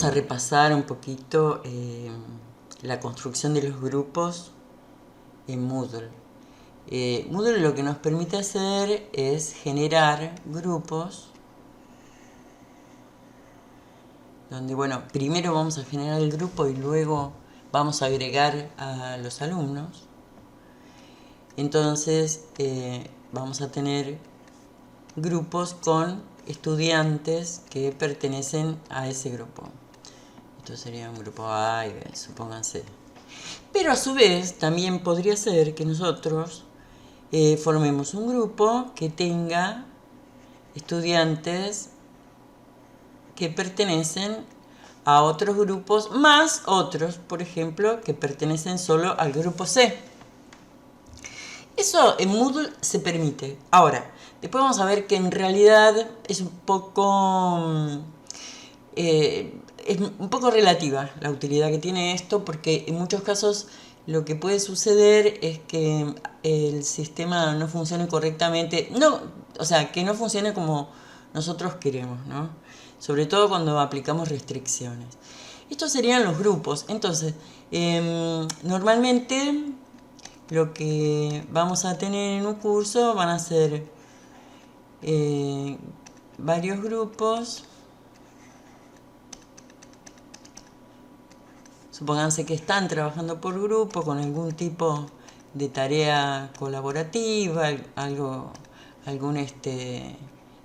a repasar un poquito la construcción de los grupos en Moodle. Moodle lo que nos permite hacer es generar grupos donde, bueno, primero vamos a generar el grupo y luego vamos a agregar a los alumnos. Entonces vamos a tener grupos con estudiantes que pertenecen a ese grupo. Esto sería un grupo A y B, supónganse. Pero a su vez también podría ser que nosotros formemos un grupo que tenga estudiantes que pertenecen a otros grupos, más otros, por ejemplo, que pertenecen solo al grupo C. Eso en Moodle se permite. Ahora, después vamos a ver que en realidad es un poco relativa la utilidad que tiene esto, porque en muchos casos lo que puede suceder es que el sistema no funcione correctamente, o sea, que no funcione como nosotros queremos, ¿no? Sobre todo cuando aplicamos restricciones. Estos serían los grupos. Entonces, normalmente lo que vamos a tener en un curso van a ser varios grupos. Supónganse que están trabajando por grupo con algún tipo de tarea colaborativa, algún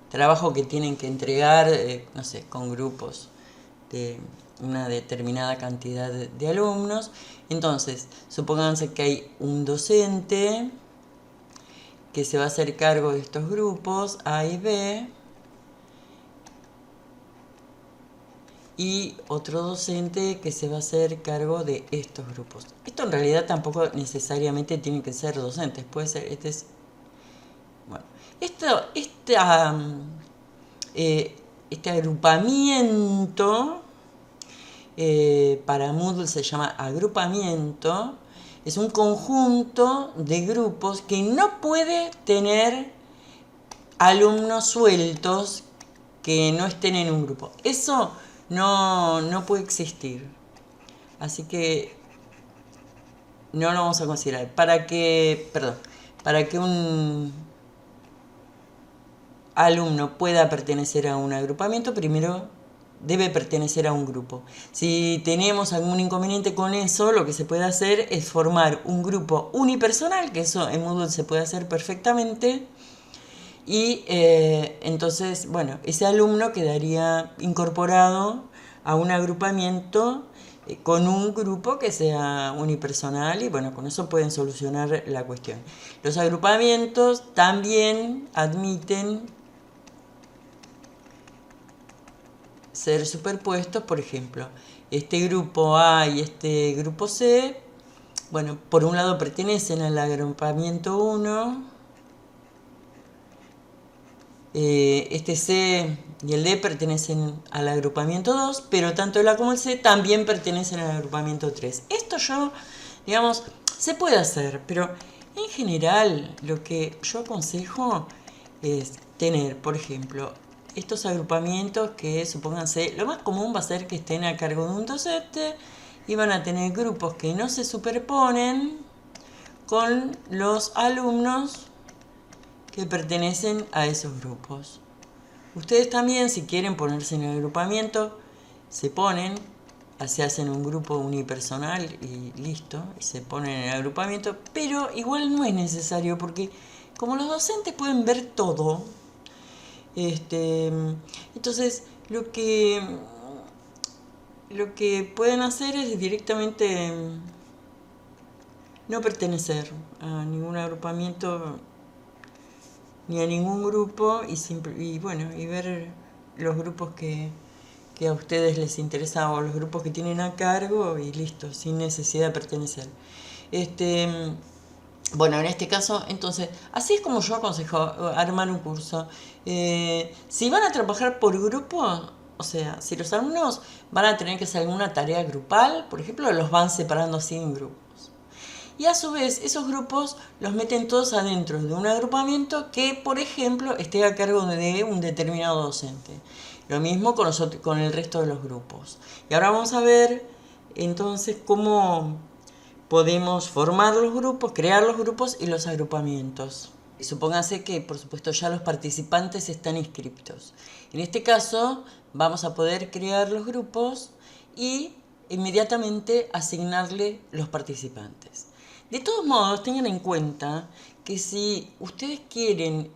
trabajo que tienen que entregar, no sé, con grupos de una determinada cantidad de alumnos. Entonces, supónganse que hay un docente que se va a hacer cargo de estos grupos A y B, y otro docente que se va a hacer cargo de estos grupos. Esto en realidad tampoco necesariamente tiene que ser docentes, puede ser, este agrupamiento, para Moodle se llama agrupamiento, es un conjunto de grupos que no puede tener alumnos sueltos que no estén en un grupo. Eso no puede existir. Así que no lo vamos a considerar. Para que un alumno pueda pertenecer a un agrupamiento, primero debe pertenecer a un grupo. Si tenemos algún inconveniente con eso, lo que se puede hacer es formar un grupo unipersonal, que eso en Moodle se puede hacer perfectamente. Y entonces, bueno, ese alumno quedaría incorporado a un agrupamiento con un grupo que sea unipersonal, y bueno, con eso pueden solucionar la cuestión. Los agrupamientos también admiten ser superpuestos. Por ejemplo, este grupo A y este grupo C, bueno, por un lado pertenecen al agrupamiento 1, este C y el D pertenecen al agrupamiento 2, pero tanto el A como el C también pertenecen al agrupamiento 3. Esto digamos, se puede hacer, pero en general lo que yo aconsejo es tener, por ejemplo, estos agrupamientos que, supónganse, lo más común va a ser que estén a cargo de un docente y van a tener grupos que no se superponen con los alumnos que pertenecen a esos grupos. Ustedes también, si quieren ponerse en el agrupamiento, se ponen, se hacen un grupo unipersonal y listo, y se ponen en el agrupamiento, pero igual no es necesario, porque como los docentes pueden ver todo, entonces lo que pueden hacer es directamente no pertenecer a ningún agrupamiento ni a ningún grupo, y ver los grupos que a ustedes les interesa, o los grupos que tienen a cargo, y listo, sin necesidad de pertenecer. Bueno, en este caso, entonces, así es como yo aconsejo armar un curso. Si van a trabajar por grupo, o sea, si los alumnos van a tener que hacer alguna tarea grupal, por ejemplo, los van separando así en grupos. Y a su vez, esos grupos los meten todos adentro de un agrupamiento que, por ejemplo, esté a cargo de un determinado docente. Lo mismo con el resto de los grupos. Y ahora vamos a ver entonces cómo podemos formar los grupos, crear los grupos y los agrupamientos. Supóngase que, por supuesto, ya los participantes están inscriptos. En este caso, vamos a poder crear los grupos y inmediatamente asignarle los participantes. De todos modos, tengan en cuenta que si ustedes quieren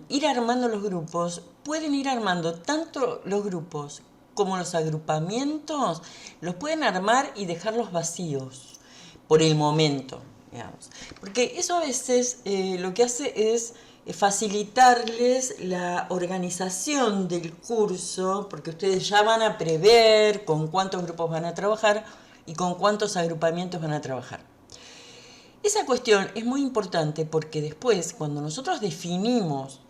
ir armando los grupos, pueden ir armando tanto los grupos como los agrupamientos, los pueden armar y dejarlos vacíos por el momento, digamos. Porque eso a veces lo que hace es facilitarles la organización del curso, porque ustedes ya van a prever con cuántos grupos van a trabajar y con cuántos agrupamientos van a trabajar. Esa cuestión es muy importante porque después, cuando nosotros definimos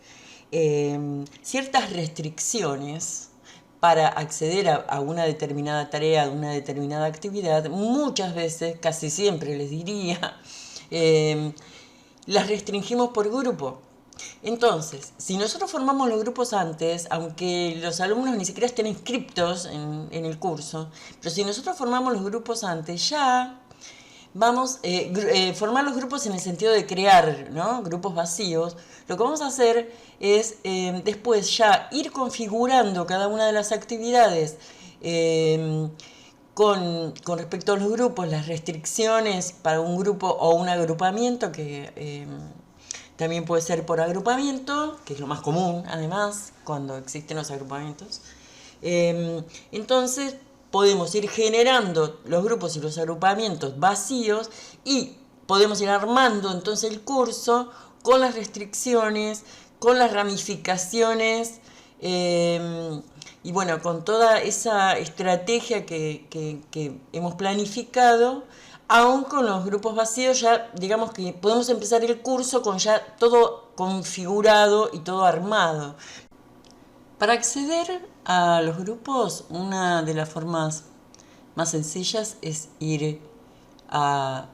ciertas restricciones para acceder a una determinada tarea, a una determinada actividad, muchas veces, casi siempre les diría, las restringimos por grupo. Entonces, si nosotros formamos los grupos antes, aunque los alumnos ni siquiera estén inscriptos en el curso, pero si nosotros formamos los grupos antes, ya vamos a formar los grupos en el sentido de crear, ¿no?, grupos vacíos. Lo que vamos a hacer es después ya ir configurando cada una de las actividades con respecto a los grupos, las restricciones para un grupo o un agrupamiento, que también puede ser por agrupamiento, que es lo más común además cuando existen los agrupamientos. Entonces podemos ir generando los grupos y los agrupamientos vacíos y podemos ir armando entonces el curso con las restricciones, con las ramificaciones y bueno, con toda esa estrategia que hemos planificado. Aún con los grupos vacíos ya digamos que podemos empezar el curso con ya todo configurado y todo armado. Para acceder a los grupos, una de las formas más sencillas es ir a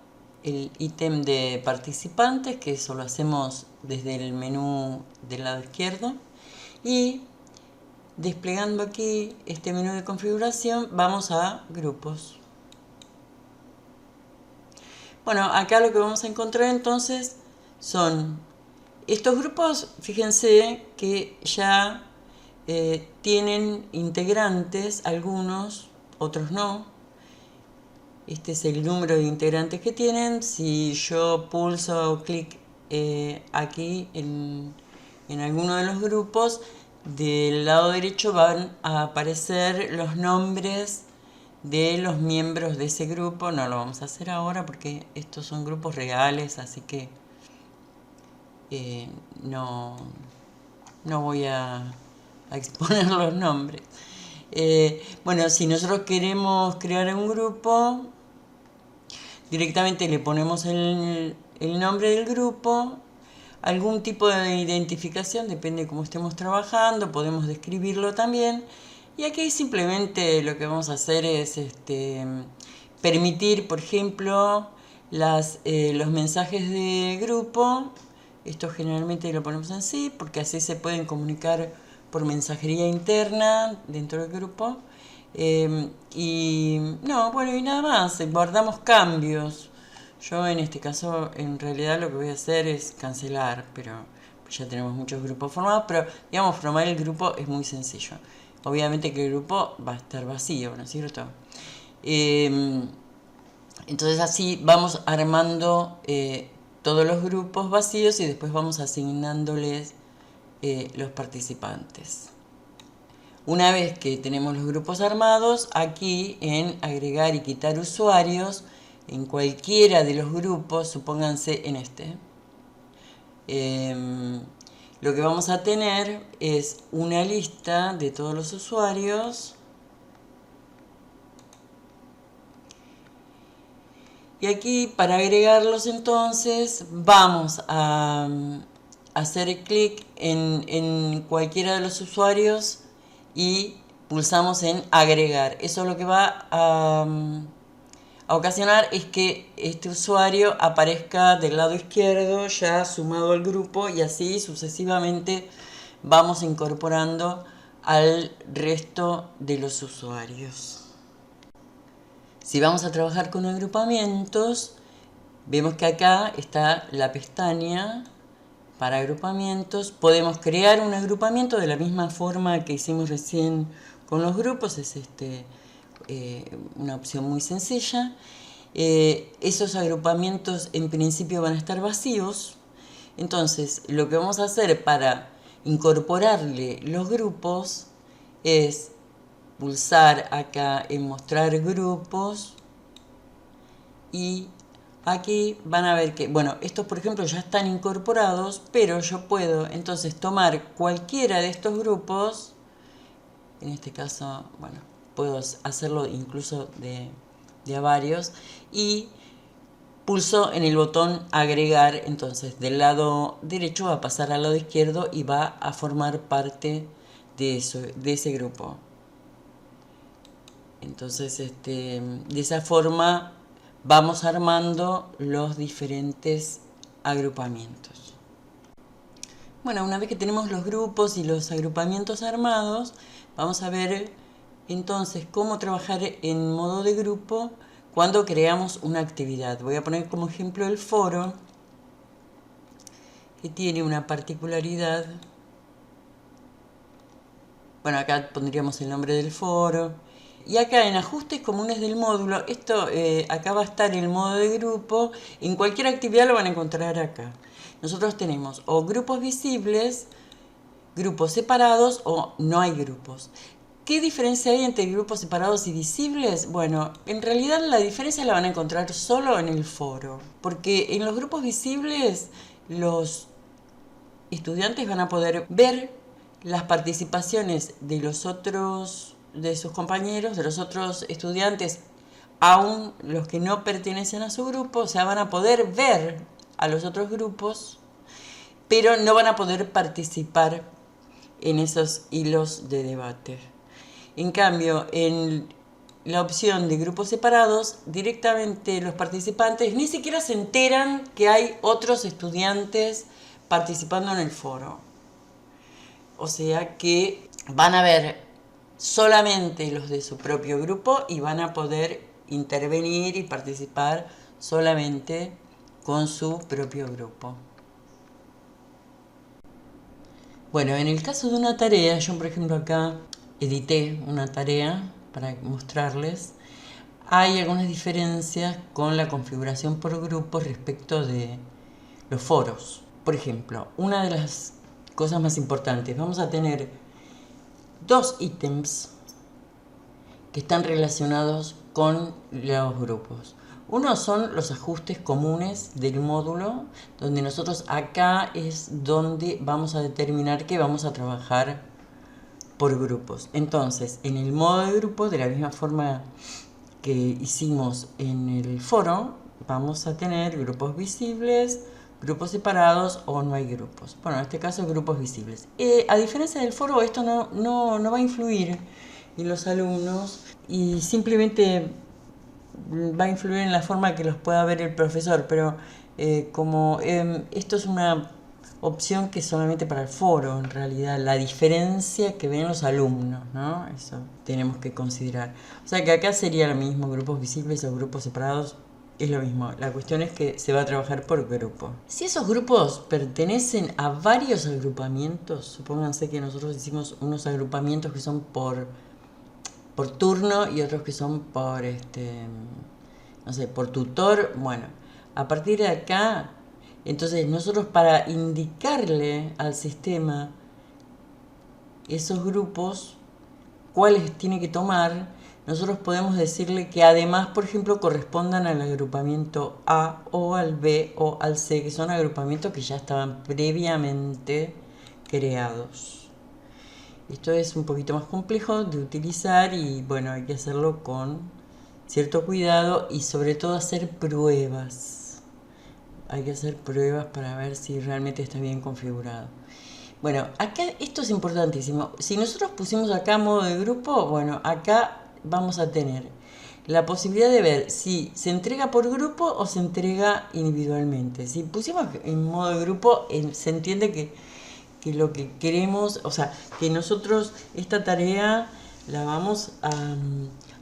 el ítem de participantes, que eso lo hacemos desde el menú del lado izquierdo, y desplegando aquí este menú de configuración vamos a grupos. Bueno, acá lo que vamos a encontrar entonces son estos grupos. Fíjense que ya tienen integrantes, algunos, otros no. Este es el número de integrantes que tienen. Si yo pulso clic aquí en alguno de los grupos, del lado derecho van a aparecer los nombres de los miembros de ese grupo. No lo vamos a hacer ahora porque estos son grupos reales, así que no voy a exponer los nombres. Bueno, si nosotros queremos crear un grupo, directamente le ponemos el nombre del grupo, algún tipo de identificación, depende de cómo estemos trabajando, podemos describirlo también. Y aquí simplemente lo que vamos a hacer es permitir, por ejemplo, los mensajes de grupo. Esto generalmente lo ponemos en sí, porque así se pueden comunicar por mensajería interna dentro del grupo. Y nada más, guardamos cambios. Yo en este caso, en realidad lo que voy a hacer es cancelar, pero ya tenemos muchos grupos formados, pero digamos, formar el grupo es muy sencillo. Obviamente que el grupo va a estar vacío, ¿no es cierto? Entonces así vamos armando todos los grupos vacíos y después vamos asignándoles los participantes. Una vez que tenemos los grupos armados, aquí en agregar y quitar usuarios, en cualquiera de los grupos, supónganse en este, lo que vamos a tener es una lista de todos los usuarios. Y aquí para agregarlos entonces vamos a hacer clic en cualquiera de los usuarios y pulsamos en agregar. Eso lo que va a ocasionar es que este usuario aparezca del lado izquierdo ya sumado al grupo y así sucesivamente vamos incorporando al resto de los usuarios. Si vamos a trabajar con agrupamientos, vemos que acá está la pestaña para agrupamientos. Podemos crear un agrupamiento de la misma forma que hicimos recién con los grupos. Es una opción muy sencilla. Esos agrupamientos en principio van a estar vacíos. Entonces, lo que vamos a hacer para incorporarle los grupos es pulsar acá en mostrar grupos, y aquí van a ver que, bueno, estos por ejemplo ya están incorporados, pero yo puedo entonces tomar cualquiera de estos grupos. En este caso, bueno, puedo hacerlo incluso de a varios, y pulso en el botón agregar. Entonces del lado derecho va a pasar al lado izquierdo y va a formar parte de ese grupo. Entonces de esa forma vamos armando los diferentes agrupamientos. Bueno, una vez que tenemos los grupos y los agrupamientos armados, vamos a ver entonces cómo trabajar en modo de grupo cuando creamos una actividad. Voy a poner como ejemplo el foro, que tiene una particularidad. Bueno, acá pondríamos el nombre del foro. Y acá en ajustes comunes del módulo, acá va a estar el modo de grupo. En cualquier actividad lo van a encontrar acá. Nosotros tenemos o grupos visibles, grupos separados o no hay grupos. ¿Qué diferencia hay entre grupos separados y visibles? Bueno, en realidad la diferencia la van a encontrar solo en el foro, porque en los grupos visibles los estudiantes van a poder ver las participaciones de sus compañeros, de los otros estudiantes, aún los que no pertenecen a su grupo. O sea, van a poder ver a los otros grupos, pero no van a poder participar en esos hilos de debate. En cambio, en la opción de grupos separados, directamente los participantes ni siquiera se enteran que hay otros estudiantes participando en el foro. O sea que van a ver solamente los de su propio grupo y van a poder intervenir y participar solamente con su propio grupo. Bueno, en el caso de una tarea, yo por ejemplo acá edité una tarea para mostrarles. Hay algunas diferencias con la configuración por grupos respecto de los foros. Por ejemplo, una de las cosas más importantes, vamos a tener dos ítems que están relacionados con los grupos. Uno son los ajustes comunes del módulo, donde nosotros acá es donde vamos a determinar que vamos a trabajar por grupos. Entonces, en el modo de grupo, de la misma forma que hicimos en el foro, vamos a tener grupos visibles, grupos separados o no hay grupos. Bueno, en este caso grupos visibles. A diferencia del foro, esto no va a influir en los alumnos y simplemente va a influir en la forma que los pueda ver el profesor, pero como esto es una opción que es solamente para el foro, en realidad, la diferencia que ven los alumnos, ¿no? Eso tenemos que considerar. O sea que acá sería lo mismo, grupos visibles o grupos separados, es lo mismo. La cuestión es que se va a trabajar por grupo. Si esos grupos pertenecen a varios agrupamientos, supónganse que nosotros hicimos unos agrupamientos que son por turno y otros que son por, no sé, por tutor. Bueno, a partir de acá, entonces nosotros para indicarle al sistema esos grupos, cuáles tiene que tomar, nosotros podemos decirle que además, por ejemplo, correspondan al agrupamiento A o al B o al C, que son agrupamientos que ya estaban previamente creados. Esto es un poquito más complejo de utilizar y bueno, hay que hacerlo con cierto cuidado y sobre todo hacer pruebas. Hay que hacer pruebas para ver si realmente está bien configurado. Bueno, acá esto es importantísimo. Si nosotros pusimos acá modo de grupo, bueno, acá vamos a tener la posibilidad de ver si se entrega por grupo o se entrega individualmente. Si pusimos en modo de grupo, se entiende que que lo que queremos, o sea, que nosotros esta tarea la vamos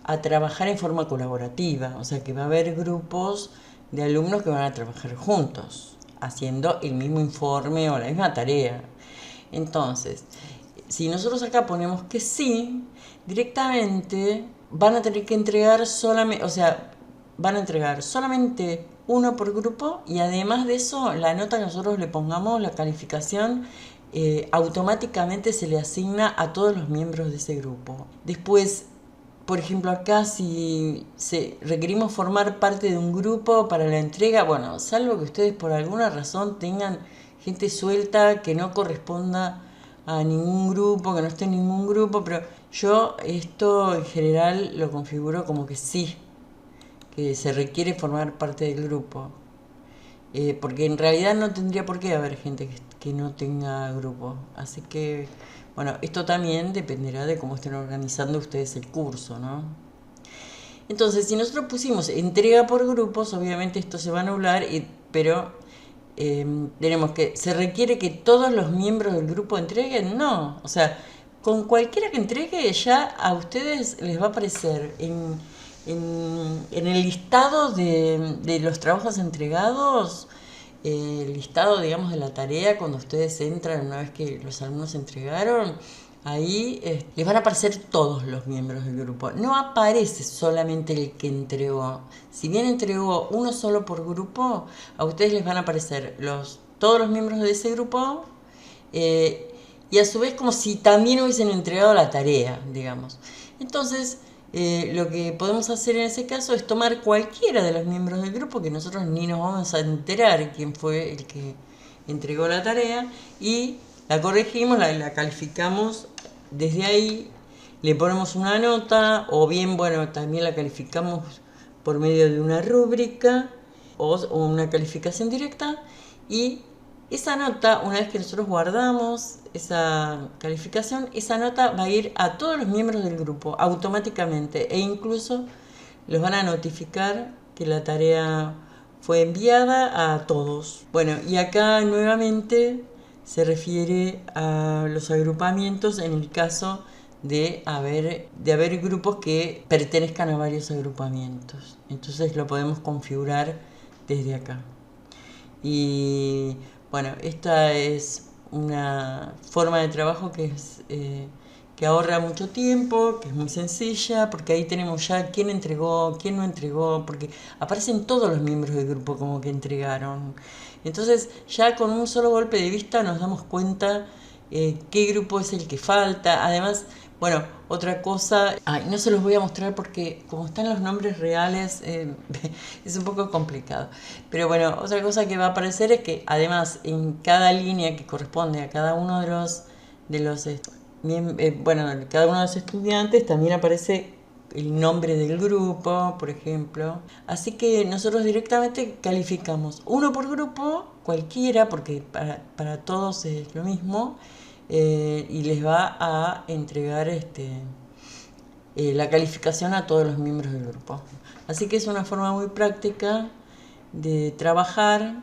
a trabajar en forma colaborativa, o sea, que va a haber grupos de alumnos que van a trabajar juntos, haciendo el mismo informe o la misma tarea. Entonces, si nosotros acá ponemos que sí, directamente van a tener que entregar solamente, o sea, van a entregar solamente uno por grupo y además de eso, la nota que nosotros le pongamos, la calificación, automáticamente se le asigna a todos los miembros de ese grupo. Después, por ejemplo, acá si requerimos formar parte de un grupo para la entrega, bueno, salvo que ustedes por alguna razón tengan gente suelta que no corresponda a ningún grupo, que no esté en ningún grupo, pero yo esto en general lo configuro como que sí, que se requiere formar parte del grupo. Porque en realidad no tendría por qué haber gente que no tenga grupo. Así que, bueno, esto también dependerá de cómo estén organizando ustedes el curso, ¿no? Entonces, si nosotros pusimos entrega por grupos, obviamente esto se va a anular, pero tenemos que, ¿se requiere que todos los miembros del grupo entreguen? No, o sea, con cualquiera que entregue ya a ustedes les va a aparecer en el listado de los trabajos entregados, el listado, digamos, de la tarea, cuando ustedes entran, una vez que los alumnos entregaron, ahí les van a aparecer todos los miembros del grupo. No aparece solamente el que entregó. Si bien entregó uno solo por grupo, a ustedes les van a aparecer todos los miembros de ese grupo, y a su vez como si también hubiesen entregado la tarea, digamos. Entonces, lo que podemos hacer en ese caso es tomar cualquiera de los miembros del grupo, que nosotros ni nos vamos a enterar quién fue el que entregó la tarea, y la corregimos, la calificamos desde ahí, le ponemos una nota, o bien, bueno, también la calificamos por medio de una rúbrica o una calificación directa, y esa nota, una vez que nosotros guardamos esa calificación, esa nota va a ir a todos los miembros del grupo automáticamente, e incluso los van a notificar que la tarea fue enviada a todos. Bueno, y acá nuevamente se refiere a los agrupamientos en el caso de haber grupos que pertenezcan a varios agrupamientos. Entonces lo podemos configurar desde acá. Y bueno, esta es una forma de trabajo que ahorra mucho tiempo, que es muy sencilla, porque ahí tenemos ya quién entregó, quién no entregó, porque aparecen todos los miembros del grupo como que entregaron. Entonces ya con un solo golpe de vista nos damos cuenta qué grupo es el que falta. Además, bueno, otra cosa, no se los voy a mostrar porque como están los nombres reales es un poco complicado. Pero bueno, otra cosa que va a aparecer es que además en cada línea que corresponde a cada uno de los cada uno de los estudiantes también aparece el nombre del grupo, por ejemplo. Así que nosotros directamente calificamos uno por grupo, cualquiera, porque para todos es lo mismo, y les va a entregar la calificación a todos los miembros del grupo. Así que es una forma muy práctica de trabajar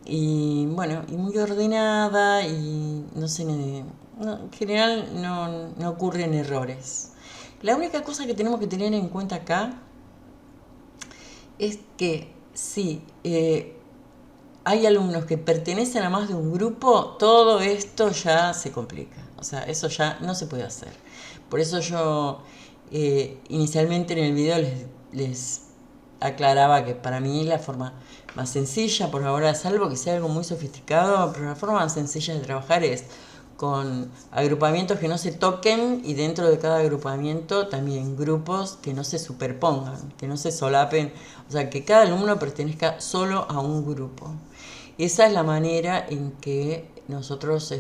y bueno, y muy ordenada, y no sé, en general no ocurren errores. La única cosa que tenemos que tener en cuenta acá es que si hay alumnos que pertenecen a más de un grupo, todo esto ya se complica. O sea, eso ya no se puede hacer. Por eso yo inicialmente en el video les aclaraba que para mí la forma más sencilla, por ahora, salvo que sea algo muy sofisticado, pero la forma más sencilla de trabajar es con agrupamientos que no se toquen, y dentro de cada agrupamiento también grupos que no se superpongan, que no se solapen, o sea, que cada alumno pertenezca solo a un grupo. Esa es la manera en que nosotros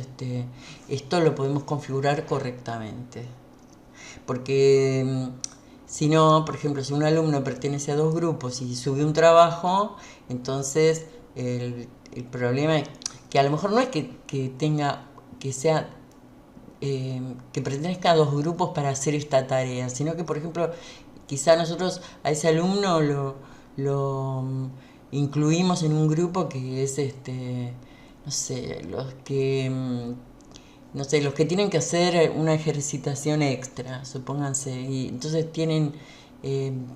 esto lo podemos configurar correctamente. Porque si no, por ejemplo, si un alumno pertenece a dos grupos y sube un trabajo, entonces el problema es que a lo mejor no es que que pertenezca a dos grupos para hacer esta tarea, sino que, por ejemplo, quizá nosotros a ese alumno lo incluimos en un grupo que es, no sé, los que no sé, los que tienen que hacer una ejercitación extra, supónganse, y entonces tienen,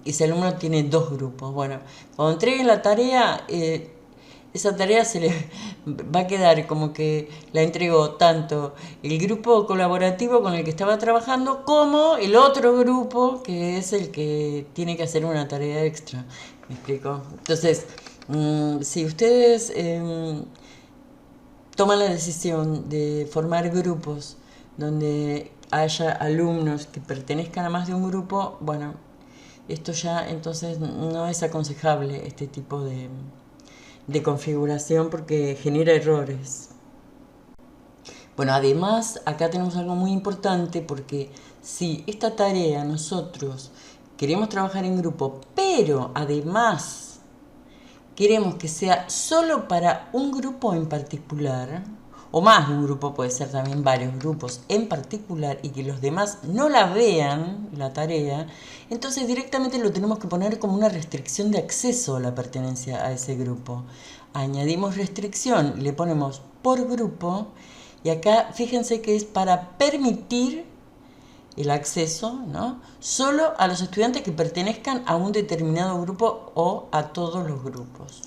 ese alumno tiene dos grupos. Bueno, cuando entreguen la tarea, esa tarea se le va a quedar como que la entregó tanto el grupo colaborativo con el que estaba trabajando como el otro grupo que es el que tiene que hacer una tarea extra. ¿Me explico? Entonces, si ustedes toman la decisión de formar grupos donde haya alumnos que pertenezcan a más de un grupo, bueno, esto ya entonces no es aconsejable este tipo de configuración porque genera errores. Bueno, además acá tenemos algo muy importante porque si esta tarea nosotros queremos trabajar en grupo, pero además queremos que sea solo para un grupo en particular, o más de un grupo, puede ser también varios grupos en particular, y que los demás no la vean, la tarea, entonces directamente lo tenemos que poner como una restricción de acceso a la pertenencia a ese grupo. Añadimos restricción, le ponemos por grupo, y acá fíjense que es para permitir el acceso, ¿no? Solo a los estudiantes que pertenezcan a un determinado grupo o a todos los grupos.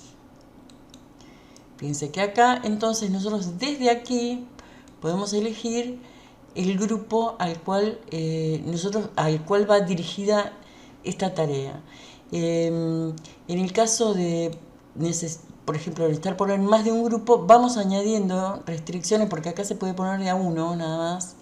Fíjense que acá entonces nosotros desde aquí podemos elegir el grupo al cual va dirigida esta tarea. En el caso de, por ejemplo, necesitar poner más de un grupo, vamos añadiendo restricciones, porque acá se puede poner de a uno nada más,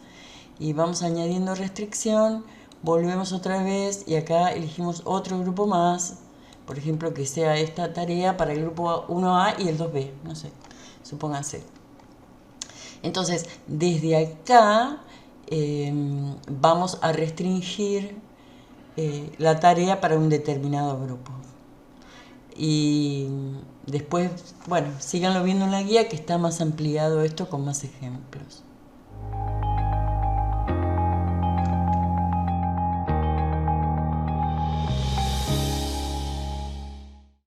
y vamos añadiendo restricción, volvemos otra vez y acá elegimos otro grupo más, por ejemplo que sea esta tarea para el grupo 1A y el 2B, no sé, supónganse. Entonces, desde acá vamos a restringir la tarea para un determinado grupo. Y después, bueno, síganlo viendo en la guía que está más ampliado esto con más ejemplos.